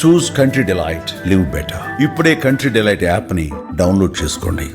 చూస్ country delight, live better. ఇప్పుడే country delight app ని download చేసుకోండి.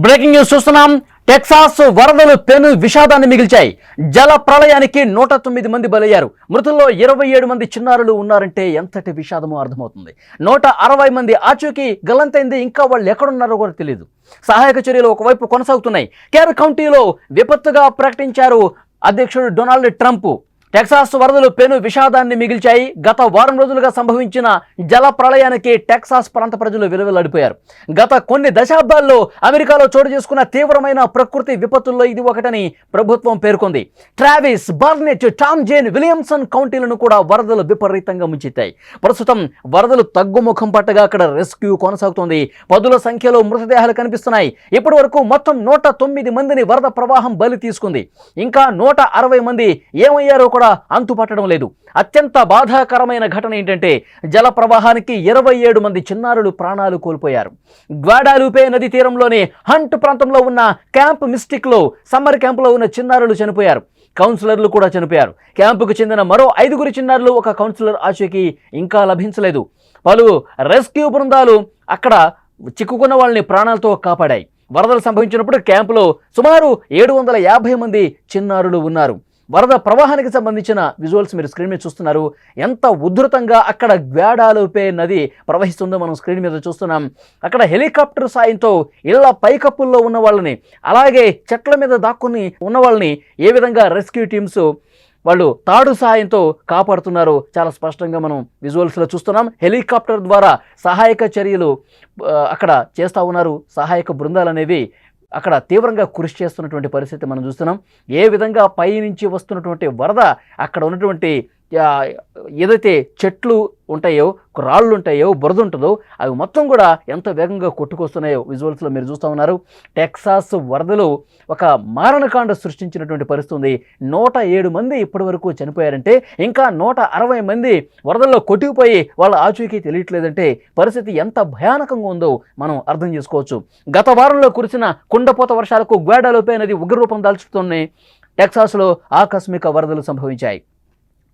బ్రేకింగ్ న్యూస్ చూస్తున్నాం. టెక్సాస్ వరదలు పెను విషాదాన్ని మిగిల్చాయి. జల ప్రళయానికి 109 మంది బలయ్యారు. మృతుల్లో 27 మంది చిన్నారులు ఉన్నారంటే ఎంతటి విషాదమో అర్థమవుతుంది. 160 మంది ఆచూకీ గల్లంతైంది. ఇంకా వాళ్ళు ఎక్కడున్నారో కూడా తెలియదు. సహాయక చర్యలు ఒకవైపు కొనసాగుతున్నాయి. కేర్ కౌంటీలో విపత్తుగా ప్రకటించారు అధ్యక్షుడు డొనాల్డ్ ట్రంప్. టెక్సాస్ వరదలు పెను విషాదాన్ని మిగిల్చాయి. గత వారం రోజులుగా సంభవించిన జల ప్రళయానికి టెక్సాస్ ప్రాంత ప్రజలు విలువలాడిపోయారు. గత కొన్ని దశాబ్దాల్లో అమెరికాలో చోటు చేసుకున్న తీవ్రమైన ప్రకృతి విపత్తుల్లో ఇది ఒకటని ప్రభుత్వం పేర్కొంది. ట్రావిస్, బార్నెట్, టామ్ జేన్, విలియమ్సన్ కౌంటీలను కూడా వరదలు విపరీతంగా ముంచెత్తాయి. ప్రస్తుతం వరదలు తగ్గుముఖం పట్టగా అక్కడ రెస్క్యూ కొనసాగుతోంది. పదుల సంఖ్యలో మృతదేహాలు కనిపిస్తున్నాయి. ఇప్పటి వరకు మొత్తం 109 మందిని వరద ప్రవాహం బలి తీసుకుంది. ఇంకా 160 మంది ఏమయ్యారో అంతుపట్టడం లేదు. అత్యంత బాధాకరమైన ఘటన ఏంటంటే జల ప్రవాహానికి 27 మంది చిన్నారులు ప్రాణాలు కోల్పోయారు. గ్వాడాలూపే నది తీరంలోని హంట్ ప్రాంతంలో ఉన్న క్యాంప్ మిస్టిక్ లో సమ్మర్ క్యాంపులో ఉన్న చిన్నారులు చనిపోయారు. కౌన్సిలర్లు కూడా చనిపోయారు. క్యాంపుకు చెందిన మరో 5 చిన్నారులు, ఒక కౌన్సిలర్ ఆచూకీ ఇంకా లభించలేదు. పలు రెస్క్యూ బృందాలు అక్కడ చిక్కుకున్న వాళ్ళని ప్రాణాలతో కాపాడాయి. వరదలు సంభవించినప్పుడు క్యాంపులో సుమారు 750 మంది చిన్నారులు ఉన్నారు. వరద ప్రవాహానికి సంబంధించిన విజువల్స్ మీరు స్క్రీన్ మీద చూస్తున్నారు. ఎంత ఉధృతంగా అక్కడ గ్వాడాలూపే నది ప్రవహిస్తుందో మనం స్క్రీన్ మీద చూస్తున్నాం. అక్కడ హెలికాప్టర్ సాయంతో ఇళ్ల పైకప్పుల్లో ఉన్న వాళ్ళని, అలాగే చెట్ల మీద దాక్కుని ఉన్న వాళ్ళని ఏ విధంగా రెస్క్యూ టీమ్స్ వాళ్ళు తాడు సాయంతో కాపాడుతున్నారు చాలా స్పష్టంగా మనం విజువల్స్లో చూస్తున్నాం. హెలికాప్టర్ ద్వారా సహాయక చర్యలు అక్కడ చేస్తూ ఉన్నారు. సహాయక బృందాలు అనేవి అక్కడ తీవ్రంగా కృషి చేస్తున్నటువంటి పరిస్థితి మనం చూస్తున్నాం. ఏ విధంగా పై నుంచి వస్తున్నటువంటి వరద అక్కడ ఉన్నటువంటి ఏదైతే చెట్లు ఉంటాయో, రాళ్ళు ఉంటాయో, బురద ఉంటుందో అవి మొత్తం కూడా ఎంత వేగంగా కొట్టుకొస్తున్నాయో విజువల్స్లో మీరు చూస్తూ ఉన్నారు. టెక్సాస్ వరదలు ఒక మారణకాండ సృష్టించినటువంటి పరిస్థితి ఉంది. 107 మంది ఇప్పటి వరకు చనిపోయారంటే ఇంకా 160 మంది వరదల్లో కొట్టుకుపోయి వాళ్ళ ఆచూకీ తెలియట్లేదంటే పరిస్థితి ఎంత భయానకంగా ఉందో మనం అర్థం చేసుకోవచ్చు. గత వారంలో కురిసిన కుండపోత వర్షాలకు గ్వాడాలూపే నది ఉగ్రరూపం దాల్చుతూనే టెక్సాస్లో ఆకస్మిక వరదలు సంభవించాయి.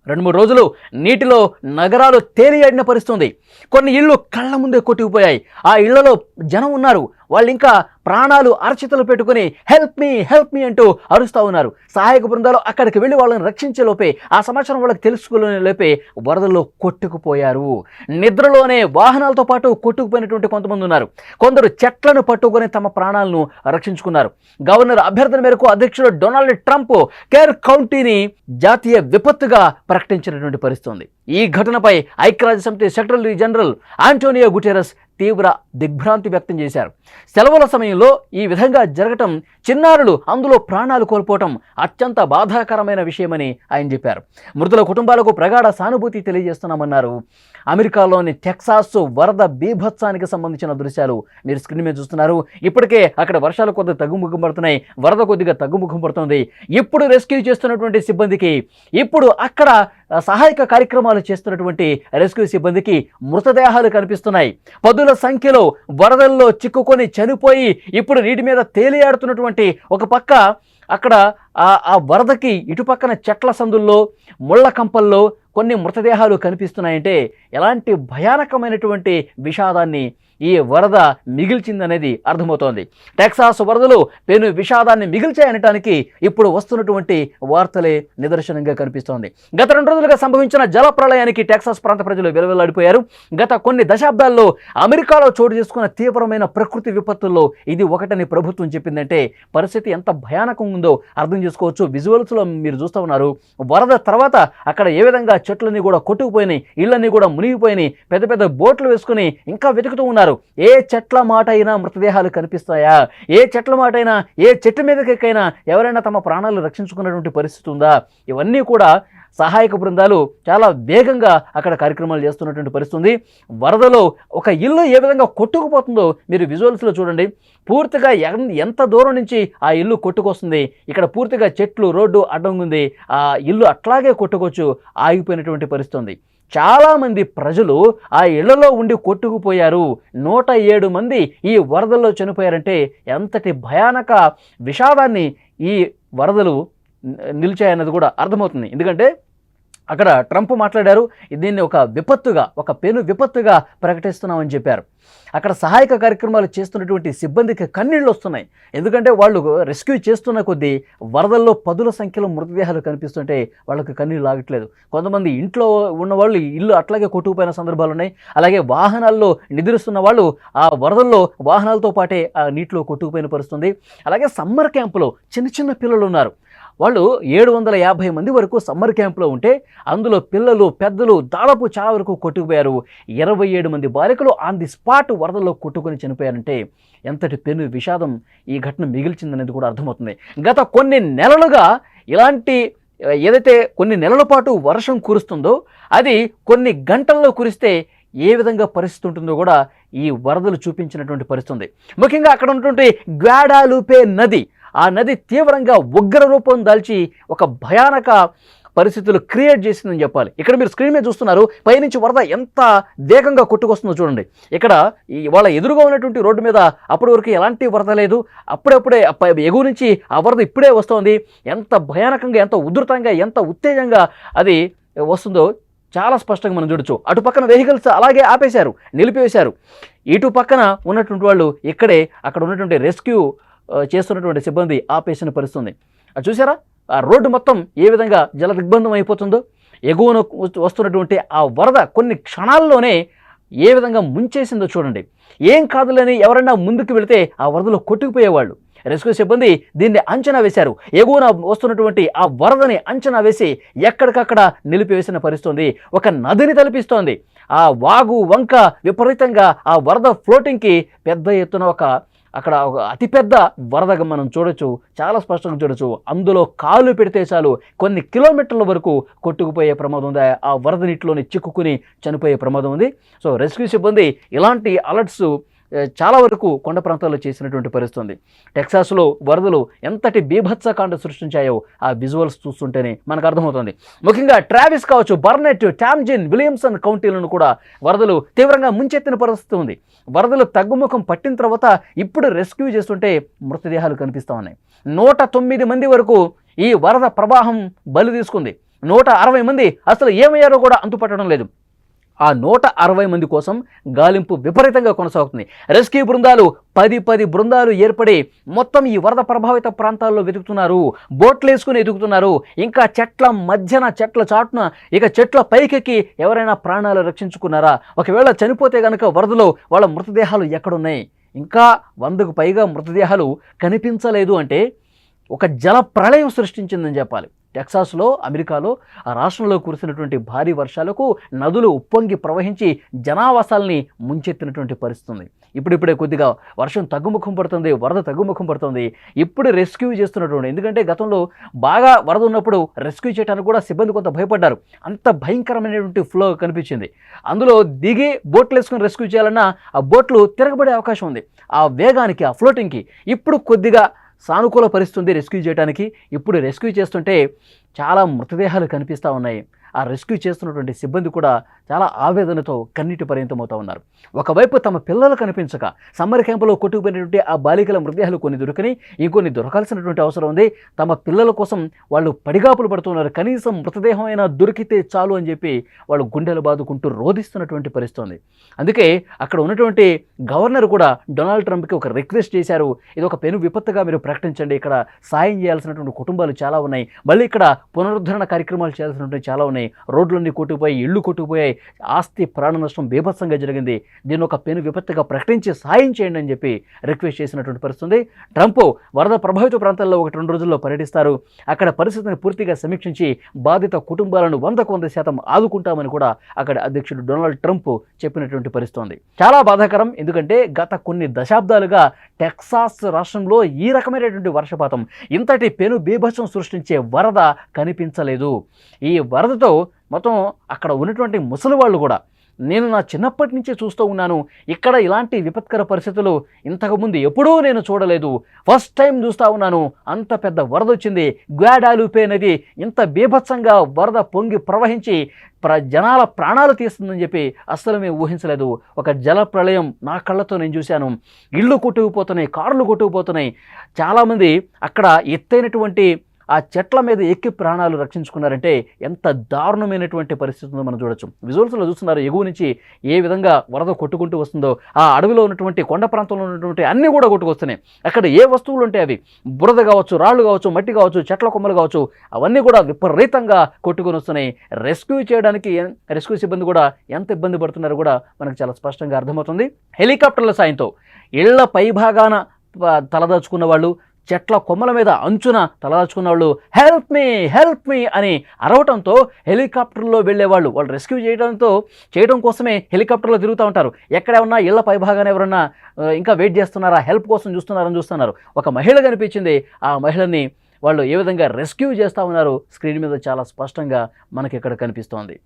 2-3 రోజులు నీటిలో నగరాలు తేలియాడిన పరిస్థితుంది. కొన్ని ఇళ్ళు కళ్ళ ముందే కొట్టుకుపోయాయి. ఆ ఇళ్లలో జనం ఉన్నారు. వాళ్ళు ఇంకా ప్రాణాలు అరచితలు పెట్టుకుని హెల్ప్ మీ అంటూ అరుస్తూ ఉన్నారు. సహాయక బృందాలు అక్కడికి వెళ్ళి వాళ్ళని రక్షించే లోపే, ఆ సమాచారం వాళ్ళకి తెలుసుకునే లోపే వరదల్లో కొట్టుకుపోయారు. నిద్రలోనే వాహనాలతో పాటు కొట్టుకుపోయినటువంటి కొంతమంది ఉన్నారు. కొందరు చెట్లను పట్టుకొని తమ ప్రాణాలను రక్షించుకున్నారు. గవర్నర్ అభ్యర్థన మేరకు అధ్యక్షుడు డొనాల్డ్ ట్రంప్ కేర్ కౌంటీని జాతీయ విపత్తుగా ప్రకటించినటువంటి పరిస్థితి ఉంది. ఈ ఘటనపై ఐక్యరాజ్యసమితి సెక్రటరీ జనరల్ ఆంటోనియో గుటెరస్ తీవ్ర దిగ్భ్రాంతి వ్యక్తం చేశారు. సెలవుల సమయంలో ఈ విధంగా జరగటం, చిన్నారులు అందులో ప్రాణాలు కోల్పోవటం అత్యంత బాధాకరమైన విషయమని ఆయన చెప్పారు. మృతుల కుటుంబాలకు ప్రగాఢ సానుభూతి తెలియజేస్తున్నామన్నారు. అమెరికాలోని టెక్సాస్ వరద బీభత్సానికి సంబంధించిన దృశ్యాలు మీరు స్క్రీన్ మీద చూస్తున్నారు. ఇప్పటికే అక్కడ వర్షాలు కొద్దిగా తగ్గుముఖం పడుతున్నాయి, వరద కొద్దిగా తగ్గుముఖం పడుతుంది. ఇప్పుడు రెస్క్యూ చేస్తున్నటువంటి సిబ్బందికి, ఇప్పుడు అక్కడ సహాయక కార్యక్రమాలు చేస్తున్నటువంటి రెస్క్యూ సిబ్బందికి మృతదేహాలు కనిపిస్తున్నాయి. పదుల సంఖ్యలో వరదల్లో చిక్కుకొని చనిపోయి ఇప్పుడు నీటి మీద తేలియాడుతున్నటువంటి ఒక పక్క అక్కడ ఆ వరదకి ఇటుపక్కన చెట్ల సందుల్లో, ముళ్ళ కంపల్లో కొన్ని మృతదేహాలు కనిపిస్తున్నాయంటే ఎలాంటి భయానకమైనటువంటి విషాదాన్ని ఈ వరద మిగిల్చిందనేది అర్థమవుతోంది. టెక్సాస్ వరదలు పెను విషాదాన్ని మిగిల్చాయనటానికి ఇప్పుడు వస్తున్నటువంటి వార్తలే నిదర్శనంగా కనిపిస్తోంది. గత 2 రోజులుగా సంభవించిన జల ప్రళయానికి టెక్సాస్ ప్రాంత ప్రజలు విలవిల్లాడిపోయారు. గత కొన్ని దశాబ్దాల్లో అమెరికాలో చోటు చేసుకున్న తీవ్రమైన ప్రకృతి విపత్తుల్లో ఇది ఒకటని ప్రభుత్వం చెప్పిందంటే పరిస్థితి ఎంత భయానకంగా ఉందో అర్థం చేసుకోవచ్చు. విజువల్స్లో మీరు చూస్తూ ఉన్నారు. వరద తర్వాత అక్కడ ఏ విధంగా చెట్లన్నీ కూడా కొట్టుకుపోయినాయి, ఇళ్ళన్నీ కూడా మునిగిపోయినాయి. పెద్ద పెద్ద బోట్లు వేసుకుని ఇంకా వెతుకుతూ ఉన్నారు. ఏ చెట్ల మాట అయినా మృతదేహాలు కనిపిస్తాయా? ఏ చెట్ల మాట అయినా, ఏ చెట్టు మీదకైనా ఎవరైనా తమ ప్రాణాలు రక్షించుకున్నటువంటి పరిస్థితి ఉందా? ఇవన్నీ కూడా సహాయక బృందాలు చాలా వేగంగా అక్కడ కార్యక్రమాలు చేస్తున్నటువంటి పరిస్థితి. వరదలో ఒక ఇల్లు ఏ విధంగా కొట్టుకుపోతుందో మీరు విజువల్స్లో చూడండి. పూర్తిగా ఎంత దూరం నుంచి ఆ ఇల్లు కొట్టుకొస్తుంది. ఇక్కడ పూర్తిగా చెట్లు, రోడ్డు అడ్డం ఉంది. ఆ ఇల్లు అట్లాగే కొట్టుకొచ్చు ఆగిపోయినటువంటి పరిస్థితి. చాలామంది ప్రజలు ఆ ఇళ్లలో ఉండి కొట్టుకుపోయారు. 107 మంది ఈ వరదల్లో చనిపోయారంటే ఎంతటి భయానక విషాదాన్ని ఈ వరదలు నిలిచాయన్నది కూడా అర్థమవుతుంది. ఎందుకంటే అక్కడ ట్రంప్ మాట్లాడారు, దీన్ని ఒక విపత్తుగా, ఒక పెను విపత్తుగా ప్రకటిస్తున్నామని చెప్పారు. అక్కడ సహాయక కార్యక్రమాలు చేస్తున్నటువంటి సిబ్బందికి కన్నీళ్ళు వస్తున్నాయి. ఎందుకంటే వాళ్ళు రెస్క్యూ చేస్తున్న కొద్దీ వరదల్లో పదుల సంఖ్యలో మృతదేహాలు కనిపిస్తుంటే వాళ్ళకి కన్నీళ్ళు ఆగట్లేదు. కొంతమంది ఇంట్లో ఉన్నవాళ్ళు ఇల్లు అట్లాగే కొట్టుకుపోయిన సందర్భాలు ఉన్నాయి. అలాగే వాహనాల్లో నిద్రిస్తున్న వాళ్ళు ఆ వరదల్లో వాహనాలతో పాటే ఆ నీటిలో కొట్టుకుపోయిన పరిస్థితుంది. అలాగే సమ్మర్ క్యాంపులో చిన్న చిన్న పిల్లలు ఉన్నారు. వాళ్ళు 750 మంది వరకు సమ్మర్ క్యాంప్లో ఉంటే అందులో పిల్లలు పెద్దలు దాదాపు చాలా వరకు కొట్టుకుపోయారు. 27 మంది బాలికలు ఆన్ ది స్పాట్ వరదల్లో కొట్టుకొని చనిపోయారంటే ఎంతటి పెను విషాదం ఈ ఘటన మిగిల్చిందనేది కూడా అర్థమవుతుంది. గత కొన్ని నెలలుగా ఇలాంటి ఏదైతే కొన్ని నెలల పాటు వర్షం కురుస్తుందో అది కొన్ని గంటల్లో కురిస్తే ఏ విధంగా పరిస్థితి ఉంటుందో కూడా ఈ వరదలు చూపించినటువంటి పరిస్థితి. ముఖ్యంగా అక్కడ ఉన్నటువంటి గ్వాడాలుపే నది, ఆ నది తీవ్రంగా ఉగ్ర రూపం దాల్చి ఒక భయానక పరిస్థితులు క్రియేట్ చేసిందని చెప్పాలి. ఇక్కడ మీరు స్క్రీన్ మీద చూస్తున్నారు, పైనుంచి వరద ఎంత వేగంగా కొట్టుకొస్తుందో చూడండి. ఇక్కడ వాళ్ళ ఎదురుగా ఉన్నటువంటి రోడ్డు మీద అప్పటి వరకు ఎలాంటి వరద లేదు, అప్పుడప్పుడే ఎగువ నుంచి ఆ వరద ఇప్పుడే వస్తోంది. ఎంత భయానకంగా, ఎంత ఉధృతంగా, ఎంత ఉత్తేజంగా అది వస్తుందో చాలా స్పష్టంగా మనం చూడొచ్చు. అటు పక్కన వెహికల్స్ అలాగే ఆపేశారు, నిలిపివేశారు. ఇటు పక్కన ఉన్నటువంటి వాళ్ళు ఇక్కడే అక్కడ ఉన్నటువంటి రెస్క్యూ చేస్తున్నటువంటి సిబ్బంది ఆపేసిన పరిస్థితుంది. అది చూసారా, ఆ రోడ్డు మొత్తం ఏ విధంగా జల దిగ్బంధం అయిపోతుందో. ఎగువన వస్తున్నటువంటి ఆ వరద కొన్ని క్షణాల్లోనే ఏ విధంగా ముంచేసిందో చూడండి. ఏం కాదులని ఎవరైనా ముందుకు వెళితే ఆ వరదలో కొట్టుకుపోయేవాళ్ళు. రెస్క్యూ సిబ్బంది దీన్ని అంచనా వేశారు. ఎగువన వస్తున్నటువంటి ఆ వరదని అంచనా వేసి ఎక్కడికక్కడ నిలిపివేసిన పరిస్థితుంది. ఒక నదిని తలపిస్తోంది. ఆ వాగు వంక విపరీతంగా ఆ వరద ఫ్లోటింగ్కి పెద్ద ఎత్తున అక్కడ ఒక అతిపెద్ద వరదగా మనం చూడొచ్చు, చాలా స్పష్టంగా చూడొచ్చు. అందులో కాలు పెడితే చాలు కొన్ని కిలోమీటర్ల వరకు కొట్టుకుపోయే ప్రమాదం ఉంది. ఆ వరద నీటిలోని చిక్కుకుని చనిపోయే ప్రమాదం ఉంది. సో రెస్క్యూ సిబ్బంది ఇలాంటి అలర్ట్స్ చాలా వరకు కొండ ప్రాంతాల్లో చేసినటువంటి పరిస్థితి ఉంది. టెక్సాస్లో వరదలు ఎంతటి బీభత్సకాండ సృష్టించాయో ఆ విజువల్స్ చూస్తుంటేనే మనకు అర్థమవుతుంది. ముఖ్యంగా ట్రావిస్ కావచ్చు, బర్నెట్, టామ్జిన్, విలియమ్సన్ కౌంటీలను కూడా వరదలు తీవ్రంగా ముంచెత్తిన పరిస్థితి ఉంది. వరదలు తగ్గుముఖం పట్టిన తర్వాత ఇప్పుడు రెస్క్యూ చేస్తుంటే మృతదేహాలు కనిపిస్తూ ఉన్నాయి. 109 మంది వరకు ఈ వరద ప్రవాహం బలి తీసుకుంది. 160 మంది అసలు ఏమయ్యారో కూడా అంతుపట్టడం లేదు. ఆ 160 మంది కోసం గాలింపు విపరీతంగా కొనసాగుతుంది. రెస్క్యూ బృందాలు 10 బృందాలు ఏర్పడి మొత్తం ఈ వరద ప్రభావిత ప్రాంతాల్లో వెతుకుతున్నారు. బోట్లు వేసుకుని ఎదుగుతున్నారు. ఇంకా చెట్ల మధ్యన, చెట్ల చాటున, ఇక చెట్ల పైకెక్కి ఎవరైనా ప్రాణాలు రక్షించుకున్నారా, ఒకవేళ చనిపోతే కనుక వరదలో వాళ్ళ మృతదేహాలు ఎక్కడున్నాయి, ఇంకా 100కు పైగా మృతదేహాలు కనిపించలేదు అంటే ఒక జల ప్రళయం సృష్టించిందని చెప్పాలి. టెక్సాస్లో, అమెరికాలో ఆ రాష్ట్రంలో కురిసినటువంటి భారీ వర్షాలకు నదులు ఉప్పొంగి ప్రవహించి జనావాసాలని ముంచెత్తినటువంటి పరిస్థితి ఉంది. ఇప్పుడిప్పుడే కొద్దిగా వర్షం తగ్గుముఖం పడుతుంది, వరద తగ్గుముఖం పడుతుంది. ఇప్పుడు రెస్క్యూ చేస్తున్నటువంటి, ఎందుకంటే గతంలో బాగా వరద ఉన్నప్పుడు రెస్క్యూ చేయడానికి కూడా సిబ్బంది కొంత భయపడ్డారు. అంత భయంకరమైనటువంటి ఫ్లో కనిపించింది. అందులో దిగి బోట్లు వేసుకుని రెస్క్యూ చేయాలన్నా ఆ బోట్లు తిరగబడే అవకాశం ఉంది. ఆ వేగానికి, ఆ ఫ్లోటింగ్కి ఇప్పుడు కొద్దిగా సానుకూల పరిస్థితి రెస్క్యూ చేయడానికి. ఇప్పుడు రెస్క్యూ చేస్తుంటే చాలా మృతదేహాలు కనిపిస్తూ ఉన్నాయి. ఆ రెస్క్యూ చేస్తున్నటువంటి సిబ్బంది కూడా చాలా ఆవేదనతో కన్నీటి పర్యంతమవుతూ ఉన్నారు. ఒకవైపు తమ పిల్లలు కనిపించక సమ్మర్ క్యాంపులో కొట్టుకుపోయినటువంటి ఆ బాలికల మృతదేహాలు కొన్ని దొరికినాయి, ఇంకొన్ని దొరకాల్సినటువంటి అవసరం ఉంది. తమ పిల్లల కోసం వాళ్ళు పడిగాపులు పడుతున్నారు. కనీసం మృతదేహం అయినా దొరికితే చాలు అని చెప్పి వాళ్ళు గుండెలు బాదుకుంటూ రోధిస్తున్నటువంటి పరిస్థితి ఉంది. అందుకే అక్కడ ఉన్నటువంటి గవర్నర్ కూడా డొనాల్డ్ ట్రంప్కి ఒక రిక్వెస్ట్ చేశారు. ఇది ఒక పెను విపత్తుగా మీరు ప్రకటించండి, ఇక్కడ సాయం చేయాల్సినటువంటి కుటుంబాలు చాలా ఉన్నాయి, మళ్ళీ ఇక్కడ పునరుద్ధరణ కార్యక్రమాలు చేయాల్సినటువంటి చాలా ఉన్నాయి, రోడ్లన్నీ కొట్టుకుపోయి, ఇళ్ళు కొట్టుకుపోయాయి, ఆస్తి ప్రాణ నష్టం బీభత్సంగా జరిగింది, దీన్ని ఒక పెను విపత్తుగా ప్రకటించి సాయం చేయండి అని చెప్పి రిక్వెస్ట్ చేసినటువంటి పరిస్థితి. ట్రంప్ వరద ప్రభావిత ప్రాంతాల్లో 1-2 రోజుల్లో పర్యటిస్తారు. అక్కడ పరిస్థితిని పూర్తిగా సమీక్షించి బాధిత కుటుంబాలను 100% ఆదుకుంటామని కూడా అక్కడ అధ్యక్షుడు డొనాల్డ్ ట్రంప్ చెప్పినటువంటి పరిస్థితి ఉంది. చాలా బాధాకరం. ఎందుకంటే గత కొన్ని దశాబ్దాలుగా టెక్సాస్ రాష్ట్రంలో ఈ రకమైనటువంటి వర్షపాతం, ఇంతటి పెను బీభత్సం సృష్టించే వరద కనిపించలేదు. ఈ వరదతో మొత్తం అక్కడ ఉన్నటువంటి ముసలి వాళ్ళు కూడా, నేను నా చిన్నప్పటి నుంచే చూస్తూ ఉన్నాను, ఇక్కడ ఇలాంటి విపత్కర పరిస్థితులు ఇంతకుముందు ఎప్పుడూ నేను చూడలేదు, ఫస్ట్ టైం చూస్తూ ఉన్నాను, అంత పెద్ద వరద వచ్చింది, గ్వాడాలుపే నది ఇంత బీభత్సంగా వరద పొంగి ప్రవహించి జనాల ప్రాణాలు తీస్తుందని చెప్పి అస్సలు మేము ఊహించలేదు. ఒక జల ప్రళయం నా కళ్ళతో నేను చూశాను. ఇళ్ళు కొట్టుకుపోతున్నాయి, కార్లు కొట్టుకుపోతున్నాయి. చాలామంది అక్కడ ఎత్తైనటువంటి ఆ చెట్ల మీద ఎక్కి ప్రాణాలు రక్షించుకున్నారంటే ఎంత దారుణమైనటువంటి పరిస్థితి ఉందో మనం చూడొచ్చు. విజువల్స్లో చూస్తున్నారు ఎగువ నుంచి ఏ విధంగా వరద కొట్టుకుంటూ వస్తుందో. ఆ అడవిలో ఉన్నటువంటి కొండ ప్రాంతంలో ఉన్నటువంటి అన్నీ కూడా కొట్టుకొస్తున్నాయి. అక్కడ ఏ వస్తువులు ఉంటే అవి బురద కావచ్చు, రాళ్ళు కావచ్చు, మట్టి కావచ్చు, చెట్ల కొమ్మలు కావచ్చు, అవన్నీ కూడా విపరీతంగా కొట్టుకొని వస్తున్నాయి. రెస్క్యూ చేయడానికి రెస్క్యూ సిబ్బంది కూడా ఎంత ఇబ్బంది పడుతున్నారో కూడా మనకు చాలా స్పష్టంగా అర్థమవుతుంది. హెలికాప్టర్ల సాయంతో ఇళ్ల పైభాగాన తలదాచుకున్న వాళ్ళు, చెట్ల కొమ్మల మీద అంచున తలదాచుకున్న వాళ్ళు హెల్ప్ మీ అని అరవటంతో హెలికాప్టర్లో వెళ్ళేవాళ్ళు వాళ్ళు రెస్క్యూ చేయడం కోసమే హెలికాప్టర్లో తిరుగుతూ ఉంటారు. ఎక్కడేమన్నా ఇళ్ల పైభాగాన ఎవరన్నా ఇంకా వెయిట్ చేస్తున్నారా, హెల్ప్ కోసం చూస్తున్నారు. ఒక మహిళ కనిపించింది. ఆ మహిళని వాళ్ళు ఏ విధంగా రెస్క్యూ చేస్తూ ఉన్నారు స్క్రీన్ మీద చాలా స్పష్టంగా మనకి ఇక్కడ కనిపిస్తోంది.